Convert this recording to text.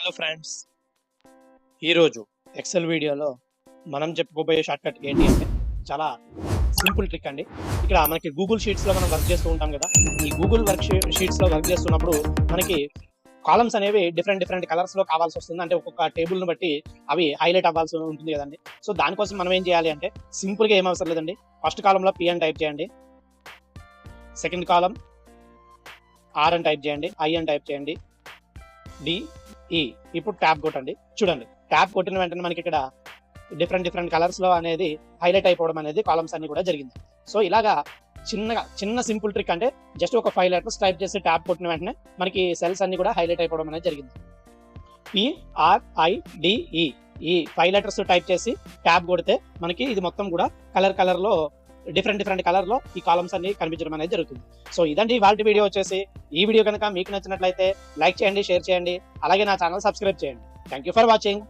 Hello friends, ఈరోజు XL వీడియోలో మనం చెప్పుకోబోయే షార్ట్కట్ ఏంటి అంటే చాలా సింపుల్ ట్రిక్ అండి. ఇక్కడ మనకి గూగుల్ షీట్స్లో మనం వర్క్ చేస్తూ ఉంటాం కదా. ఈ గూగుల్ షీట్స్లో వర్క్ చేస్తున్నప్పుడు మనకి కాలమ్స్ అనేవి డిఫరెంట్ కలర్స్లో కావాల్సి వస్తుంది. అంటే ఒక్కొక్క టేబుల్ని బట్టి అవి హైలైట్ అవ్వాల్సి ఉంటుంది కదండి. సో దానికోసం మనం ఏం చేయాలి అంటే సింపుల్గా ఏం అవసరం లేదండి. ఫస్ట్ కాలంలో పి అని టైప్ చేయండి, సెకండ్ కాలం ఆర్ అని టైప్ చేయండి, ఐ అని టైప్ చేయండి, డిఈ. ఇప్పుడు ట్యాబ్ కొట్టండి. చూడండి, ట్యాబ్ కొట్టిన వెంటనే మనకి ఇక్కడ డిఫరెంట్ కలర్స్ లో అనేది హైలైట్ అయిపోవడం అనేది కాలమ్స్ అన్ని కూడా జరిగింది. సో ఇలాగా చిన్న సింపుల్ ట్రిక్ అంటే జస్ట్ ఒక 5 లెటర్స్ టైప్ చేసి ట్యాబ్ కొట్టిన వెంటనే మనకి సెల్స్ అన్ని కూడా హైలైట్ అయిపోవడం అనేది జరిగింది. PRIDE ఈ 5 లెటర్స్ టైప్ చేసి ట్యాబ్ కొడితే మనకి ఇది మొత్తం కూడా కలర్ లో డిఫరెంట్ కలర్ లో ఈ కాలమ్స్ అన్ని కనిపించడం అనేది జరుగుతుంది. సో ఇదండి ఇవాల్టి వీడియో వచ్చేసి. ఈ వీడియో కనుక మీకు నచ్చినట్లయితే లైక్ చేయండి, షేర్ చేయండి, అలాగే నా ఛానల్ సబ్స్క్రైబ్ చేయండి. Thank you for watching.